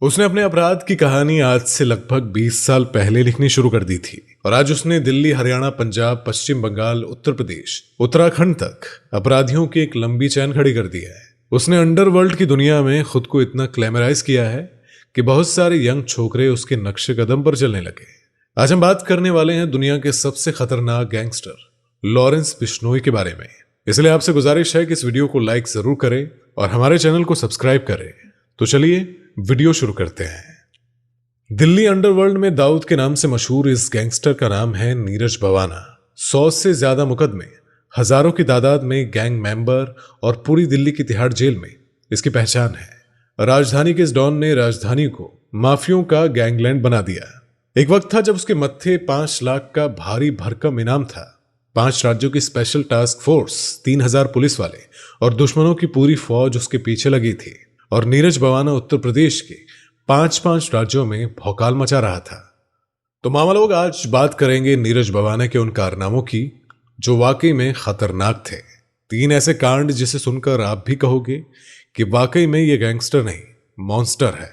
उसने अपने अपराध की कहानी आज से लगभग 20 साल पहले लिखनी शुरू कर दी थी और आज उसने दिल्ली, हरियाणा, पंजाब, पश्चिम बंगाल, उत्तर प्रदेश, उत्तराखंड तक अपराधियों की एक लंबी चैन खड़ी कर दी है। उसने अंडरवर्ल्ड की दुनिया में खुद को इतना ग्लैमराइज किया है कि बहुत सारे यंग छोकरे उसके नक्शे कदम पर चलने लगे। आज हम बात करने वाले हैं दुनिया के सबसे खतरनाक गैंगस्टर लॉरेंस बिश्नोई के बारे में। इसलिए आपसे गुजारिश है कि इस वीडियो को लाइक जरूर करें और हमारे चैनल को सब्सक्राइब करें। तो चलिए वीडियो शुरू करते हैं। दिल्ली अंडरवर्ल्ड में दाऊद के नाम से मशहूर इस गैंगस्टर का नाम है नीरज भवाना। 100 से ज्यादा मुकदमे, हजारों की तादाद में गैंग मेंबर और पूरी दिल्ली की तिहाड़ जेल में इसकी पहचान है। राजधानी के इस डॉन ने राजधानी को माफियों का गैंगलैंड बना दिया। एक वक्त था जब उसके मत्थे 5 लाख का भारी भरकम इनाम था। 5 राज्यों की स्पेशल टास्क फोर्स, 3000 पुलिस वाले और दुश्मनों की पूरी फौज उसके पीछे लगी थी। और नीरज भवाना उत्तर प्रदेश के 5 राज्यों में भौकाल मचा रहा था। तो मामा लोग, आज बात करेंगे नीरज भवाना के उन कारनामों की जो वाकई में खतरनाक थे। 3 ऐसे कांड जिसे सुनकर आप भी कहोगे कि वाकई में ये गैंगस्टर नहीं, मॉन्स्टर है।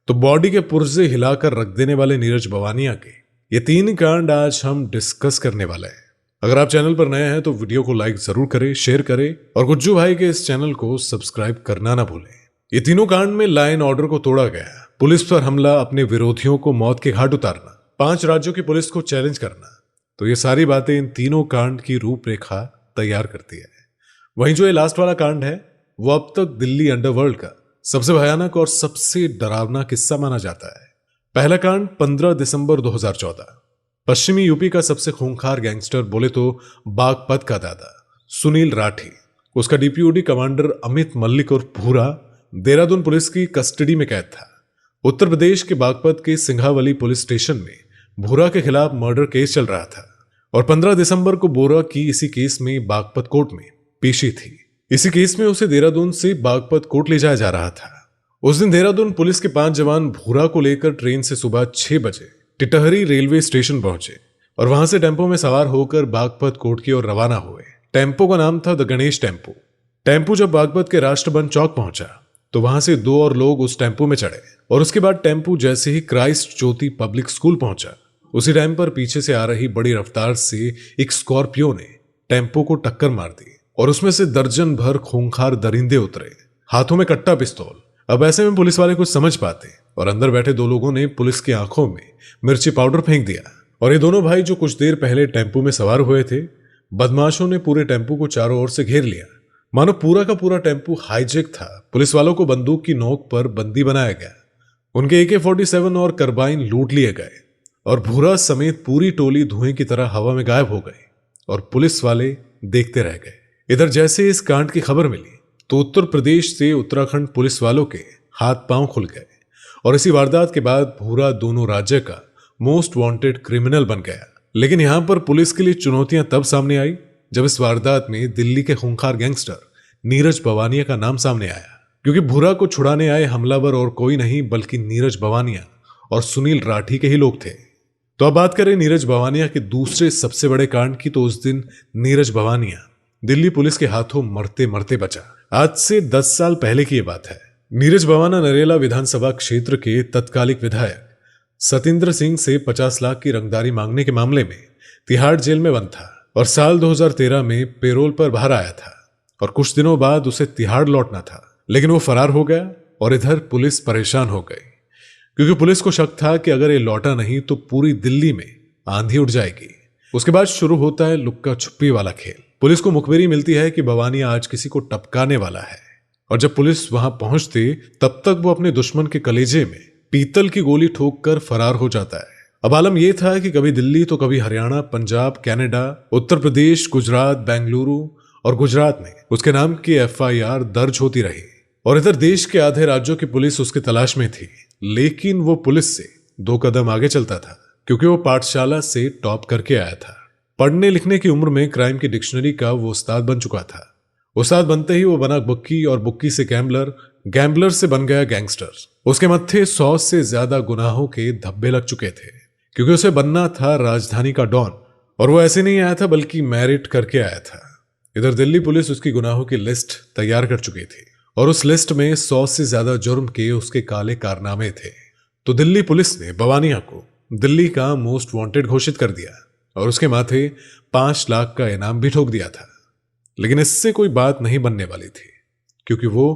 तो बॉडी के पुर्जे हिलाकर रख देने वाले नीरज भवानिया के ये 3 कांड आज हम डिस्कस करने वाले हैं। अगर आप चैनल पर नए हैं तो वीडियो को लाइक जरूर करें, शेयर करें और गुज्जू भाई के इस चैनल को सब्सक्राइब करना ना भूलें। ये तीनों कांड में लॉ एंड ऑर्डर को तोड़ा गया, पुलिस पर हमला, अपने विरोधियों को मौत के घाट उतारना, 5 राज्यों की पुलिस को चैलेंज करना। तो ये सारी बातें इन तीनों कांड की रूपरेखा तैयार करती है। वहीं जो ये लास्ट वाला कांड है वो अब तक दिल्ली अंडरवर्ल्ड का सबसे भयानक और सबसे डरावना किस्सा माना जाता है। पहला कांड 15 दिसंबर 2014। पश्चिमी यूपी का सबसे खूंखार गैंगस्टर बोले तो बागपत का दादा सुनील राठी, उसका डीपीओडी कमांडर अमित मल्लिक और भूरा देहरादून पुलिस की कस्टडी में कैद था। उत्तर प्रदेश के बागपत के सिंघावली पुलिस स्टेशन में भूरा के खिलाफ मर्डर केस चल रहा था और 15 दिसंबर को बोरा की इसी केस में बागपत कोर्ट में पेशी थी। इसी केस में उसे देहरादून से बागपत कोर्ट ले जाया जा रहा था। उस दिन देहरादून पुलिस के 5 जवान भूरा को लेकर ट्रेन से सुबह 6 बजे टिटहरी रेलवे स्टेशन पहुंचे और वहां से टेम्पो में सवार होकर बागपत कोर्ट की ओर रवाना हुए। टेम्पो का नाम था द गणेश टेम्पो। टेम्पो जब बागपत के राष्ट्रबंद चौक पहुंचा तो वहां से 2 और लोग उस टेम्पो में चढ़े और उसके बाद टेम्पो जैसे ही क्राइस्ट ज्योति पब्लिक स्कूल पहुंचा, उसी टाइम पर पीछे से आ रही बड़ी रफ्तार से एक स्कॉर्पियो ने टेम्पो को टक्कर मार दी और उसमें से दर्जन भर खूंखार दरिंदे उतरे, हाथों में कट्टा पिस्तौल। अब ऐसे में पुलिस वाले कुछ समझ पाते और अंदर बैठे 2 लोगों ने पुलिस की आंखों में मिर्ची पाउडर फेंक दिया और ये दोनों भाई जो कुछ देर पहले टेम्पो में सवार हुए थे, बदमाशों ने पूरे टेम्पो को चारों ओर से घेर लिया। मानो पूरा का पूरा टेम्पो हाईजेक था। पुलिस वालों को बंदूक की नोक पर बंदी बनाया गया। उनके AK-47 और कार्बाइन लूट लिए गए और भूरा समेत पूरी टोली धुएं की तरह हवा में गायब हो गई और पुलिस वाले देखते रह गए। इधर जैसे इस कांड की खबर मिली तो उत्तर प्रदेश से उत्तराखंड पुलिस वालों के हाथ पांव खुल गए और इसी वारदात के बाद भूरा दोनों राज्य का मोस्ट वांटेड क्रिमिनल बन गया। लेकिन यहां पर पुलिस के लिए चुनौतियां तब सामने आई जब इस वारदात में दिल्ली के खूंखार गैंगस्टर नीरज भवानिया का नाम सामने आया, क्योंकि भूरा को छुड़ाने आए हमलावर और कोई नहीं बल्कि नीरज भवानिया और सुनील राठी के ही लोग थे। तो अब बात करें नीरज भवानिया के दूसरे सबसे बड़े कांड की, तो उस दिन नीरज भवानिया दिल्ली पुलिस के हाथों मरते मरते बचा। आज से 10 साल पहले की यह बात है। नीरज भवाना नरेला विधानसभा क्षेत्र के तत्कालिक विधायक सतिंद्र सिंह से 50 लाख की रंगदारी मांगने के मामले में तिहाड़ जेल में बंद था और साल 2013 में पेरोल पर बाहर आया था और कुछ दिनों बाद उसे तिहाड़ लौटना था, लेकिन वो फरार हो गया और इधर पुलिस परेशान हो गई, क्योंकि पुलिस को शक था कि अगर ये लौटा नहीं तो पूरी दिल्ली में आंधी उठ जाएगी। उसके बाद शुरू होता है लुक्का छुपी वाला खेल। पुलिस को मुखबिरी मिलती है कि भवानिया आज किसी को टपकाने वाला है और जब पुलिस वहां पहुंचती तब तक वो अपने दुश्मन के कलेजे में पीतल की गोली ठोककर फरार हो जाता है। अब आलम यह था कि कभी दिल्ली तो कभी हरियाणा, पंजाब, कनाडा, उत्तर प्रदेश, गुजरात, बेंगलुरु और गुजरात में उसके नाम की FIR दर्ज होती रही और इधर देश के आधे राज्यों की पुलिस उसकी तलाश में थी। लेकिन वो पुलिस से 2 कदम आगे चलता था, क्योंकि वो पाठशाला से टॉप करके आया था। पढ़ने लिखने की उम्र में क्राइम की डिक्शनरी का वो उस्ताद बन चुका था। उस्ताद बनते ही वो बना बुक्की और बुक्की से गैम्बलर, गैम्बलर से बन गया गैंगस्टर। उसके मत्थे 100 से ज्यादा गुनाहों के धब्बे लग चुके थे, क्योंकि उसे बनना था राजधानी का डॉन और वो ऐसे नहीं आया था बल्कि मैरिट करके आया था। इधर दिल्ली पुलिस उसकी गुनाहों की लिस्ट तैयार कर चुकी थी और उस लिस्ट में 100 से ज्यादा जुर्म के उसके काले कारनामे थे। तो दिल्ली पुलिस ने बवानिया को दिल्ली का मोस्ट वांटेड घोषित कर दिया और उसके माथे 5 लाख का इनाम भी ठोक दिया था। लेकिन इससे कोई बात नहीं बनने वाली थी, क्योंकि वो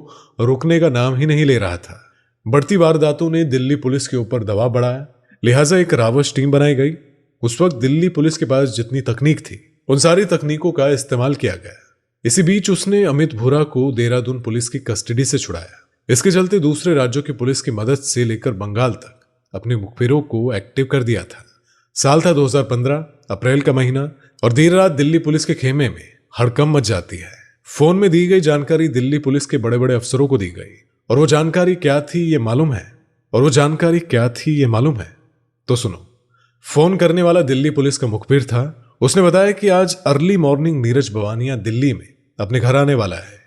रुकने का नाम ही नहीं ले रहा था। बढ़ती वारदातों ने दिल्ली पुलिस के ऊपर दबाव बढ़ाया, लिहाजा एक रावश टीम बनाई गई। उस वक्त दिल्ली पुलिस के पास जितनी तकनीक थी उन सारी तकनीकों का इस्तेमाल किया गया। इसी बीच उसने अमित भूरा को देहरादून पुलिस की कस्टडी से छुड़ाया। इसके चलते दूसरे राज्यों की पुलिस की मदद से लेकर बंगाल तक अपने मुखबिरों को एक्टिव कर दिया था। साल था 2015, अप्रैल का महीना, और देर रात दिल्ली पुलिस के खेमे में हड़कंप मच जाती है। फोन में दी गई जानकारी दिल्ली पुलिस के बड़े बड़े अफसरों को दी गई, और वो जानकारी क्या थी ये मालूम है? तो सुनो। फोन करने वाला दिल्ली पुलिस का मुखबिर था। उसने बताया कि आज अर्ली मॉर्निंग नीरज बवानिया दिल्ली में अपने घर आने वाला है।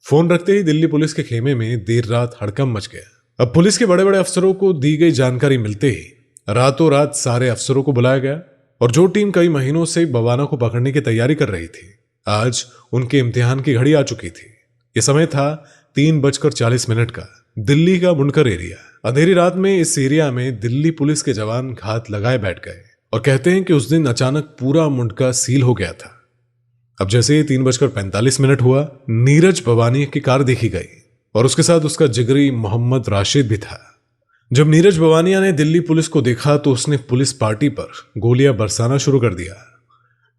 फोन रखते ही दिल्ली पुलिस के खेमे में देर रात हड़कंप मच गया। अब पुलिस के बड़े बड़े अफसरों को दी गई जानकारी मिलते ही रातों रात सारे अफसरों को बुलाया गया, और जो टीम कई महीनों से बवाना को पकड़ने की तैयारी कर रही थी, आज उनके इम्तिहान की घड़ी आ चुकी थी। यह समय था 3:40 का। दिल्ली का बुनकर एरिया। अंधेरी रात में इस एरिया में दिल्ली पुलिस के जवान घात लगाए बैठ गए, और कहते हैं कि उस दिन अचानक पूरा मुंडका सील हो गया था। अब जैसे 3:45 हुआ, नीरज बवानिया की कार देखी गई, और उसके साथ उसका जिगरी मोहम्मद राशिद भी था। जब नीरज बवानिया ने दिल्ली पुलिस को देखा तो उसने पुलिस पार्टी पर गोलियां बरसाना शुरू कर दिया।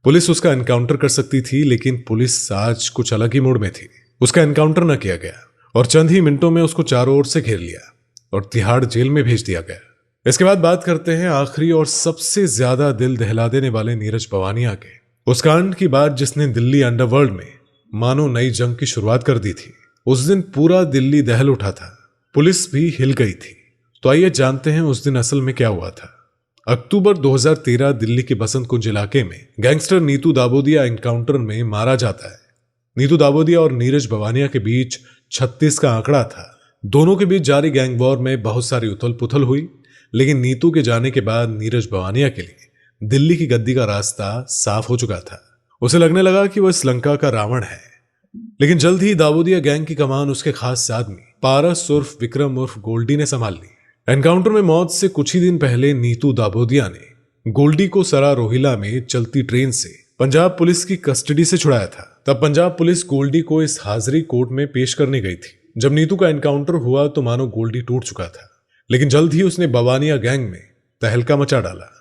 पुलिस उसका एनकाउंटर कर सकती थी, लेकिन पुलिस आज कुछ अलग ही मूड में थी। उसका एनकाउंटर न किया गया, और चंद ही मिनटों में उसको चारों ओर से घेर लिया और तिहाड़ जेल में भेज दिया गया। इसके बाद बात करते हैं आखिरी और सबसे ज्यादा दिल दहला देने वाले नीरज बवानिया के, उस कांड की बात जिसने दिल्ली अंडरवर्ल्ड में मानो नई जंग की शुरुआत कर दी थी। उस दिन पूरा दिल्ली दहल उठा था, पुलिस भी हिल गई थी। तो आइए जानते हैं उस दिन असल में क्या हुआ था। अक्टूबर 2013 दिल्ली के बसंत कुंज इलाके में गैंगस्टर नीतू दाबोदिया एनकाउंटर में मारा जाता है। नीतू दाबोदिया और नीरज बवानिया के बीच 36 का आंकड़ा था। दोनों के बीच जारी गैंग वॉर में बहुत सारी उथल पुथल हुई, लेकिन नीतू के जाने के बाद नीरज बवानिया के लिए दिल्ली की गद्दी का रास्ता साफ हो चुका था। उसे लगने लगा कि वह श्रीलंका का रावण है। लेकिन जल्द ही दाबोदिया गैंग की कमान उसके खास आदमी पारस उर्फ विक्रम उर्फ गोल्डी ने संभाल ली। एनकाउंटर में मौत से कुछ ही दिन पहले नीतू दाबोदिया ने गोल्डी को सरा रोहिला में चलती ट्रेन से पंजाब पुलिस की कस्टडी से छुड़ाया था। तब पंजाब पुलिस गोल्डी को इस हाजिरी कोर्ट में पेश करने गई थी। जब नीतू का एनकाउंटर हुआ तो मानो गोल्डी टूट चुका था, लेकिन जल्द ही उसने बवानिया गैंग में तहलका मचा डाला।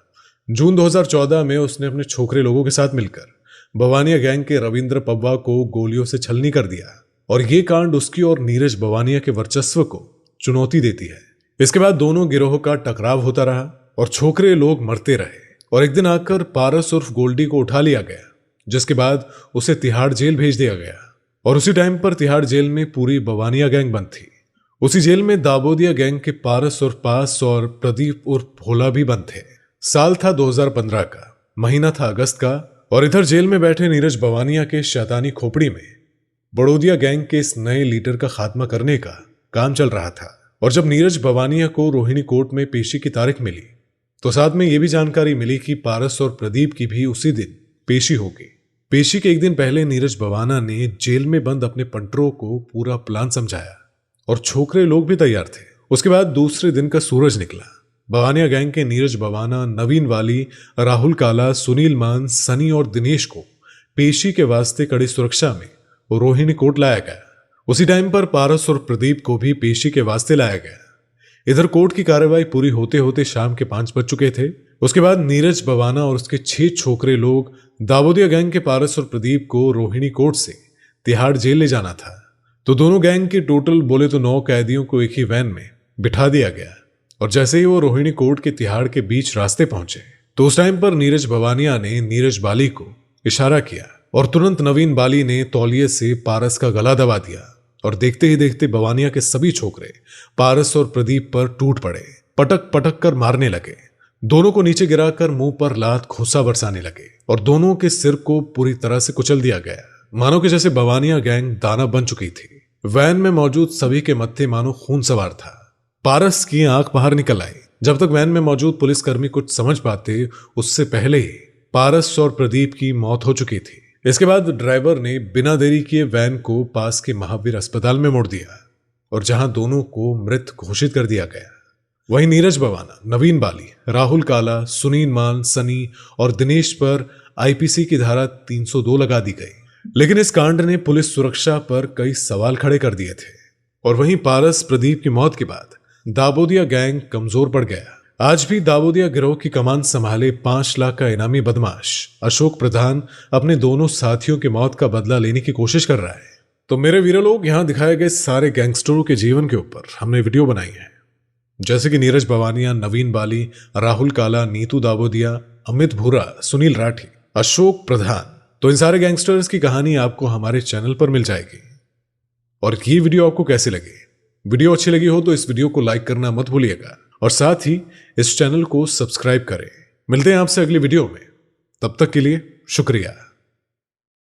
जून 2014 में उसने अपने छोकरे लोगों के साथ मिलकर बवानिया गैंग के रविंद्र पब्बा को गोलियों से छलनी कर दिया, और ये कांड उसकी और नीरज बवानिया के वर्चस्व को चुनौती देती है। इसके बाद दोनों गिरोह का टकराव होता रहा और छोकरे लोग मरते रहे, और एक दिन आकर पारस उर्फ गोल्डी को उठा लिया गया, जिसके बाद उसे तिहाड़ जेल भेज दिया गया। और उसी टाइम पर तिहाड़ जेल में पूरी बवानिया गैंग बंद थी। उसी जेल में दाबोदिया गैंग के पारस उर्फ पास और प्रदीप उर्फ भोला भी बंद थे। साल था 2015 का, महीना था अगस्त का, और इधर जेल में बैठे नीरज बवानिया के शैतानी खोपड़ी में बड़ौदिया गैंग के इस नए लीडर का खात्मा करने का काम चल रहा था। और जब नीरज बवानिया को रोहिणी कोर्ट में पेशी की तारीख मिली तो साथ में यह भी जानकारी मिली कि पारस और प्रदीप की भी उसी दिन पेशी होगी। पेशी के एक दिन पहले नीरज बवाना ने जेल में बंद अपने पंटरों को पूरा प्लान समझाया, और छोकरे लोग भी तैयार थे। उसके बाद दूसरे दिन का सूरज निकला। बवानिया गैंग के नीरज बवाना, नवीन वाली, राहुल काला, सुनील मान, सनी और दिनेश को पेशी के वास्ते कड़ी सुरक्षा में रोहिणी कोर्ट लाया गया। उसी टाइम पर पारस और प्रदीप को भी पेशी के वास्ते लाया गया। इधर कोर्ट की कार्रवाई पूरी होते होते शाम के 5 बज चुके थे। उसके बाद नीरज बवाना और उसके 6 छोकरे लोग दाबोदिया गैंग के पारस और प्रदीप को रोहिणी कोर्ट से तिहाड़ जेल ले जाना था। तो दोनों गैंग के टोटल बोले तो 9 कैदियों को एक ही वैन में बिठा दिया गया, और जैसे ही वो रोहिणी कोर्ट के तिहाड़ के बीच रास्ते पहुंचे तो उस टाइम पर नीरज बवानिया ने नीरज बाली को इशारा किया, और तुरंत नवीन बाली ने तौलिए से पारस का गला दबा दिया, और देखते ही देखते बवानिया के सभी छोकरे पारस और प्रदीप पर टूट पड़े, पटक पटक कर मारने लगे। दोनों को नीचे गिराकर मुंह पर लात घुसा बरसाने लगे, और दोनों के सिर को पूरी तरह से कुचल दिया गया, मानो कि जैसे बवानिया गैंग दाना बन चुकी थी। वैन में मौजूद सभी के मत्थे मानो खून सवार था। पारस की आंख बाहर निकल आई। जब तक वैन में मौजूद पुलिसकर्मी कुछ समझ पाते, उससे पहले ही पारस और प्रदीप की मौत हो चुकी थी। इसके बाद ड्राइवर ने बिना देरी किए वैन को पास के महावीर अस्पताल में मोड़ दिया। और जहां दोनों को मृत घोषित कर दिया गया। वहीं नीरज बवाना, नवीन बाली, राहुल काला, सुनील मान, सनी और दिनेश पर आईपीसी की धारा 302 लगा दी गई। लेकिन इस कांड ने पुलिस सुरक्षा पर कई सवाल खड़े कर दिए थे। और वहीं पारस प्रदीप की मौत के बाद दाबोदिया गैंग कमजोर पड़ गया। आज भी दाबोदिया गिरोह की कमान संभाले 5 लाख का इनामी बदमाश अशोक प्रधान अपने दोनों साथियों की मौत का बदला लेने की कोशिश कर रहा है। तो मेरे वीर लोग, यहां दिखाए गए सारे गैंगस्टरों के जीवन के ऊपर हमने वीडियो बनाई है, जैसे कि नीरज बवानिया, नवीन बाली, राहुल काला, नीतू दाबोदिया, अमित भूरा, सुनील राठी, अशोक प्रधान। तो इन सारे गैंगस्टर्स की कहानी आपको हमारे चैनल पर मिल जाएगी। और ये वीडियो आपको कैसी लगी? वीडियो अच्छी लगी हो तो इस वीडियो को लाइक करना मत भूलिएगा और साथ ही इस चैनल को सब्सक्राइब करें। मिलते हैं आपसे अगली वीडियो में, तब तक के लिए शुक्रिया।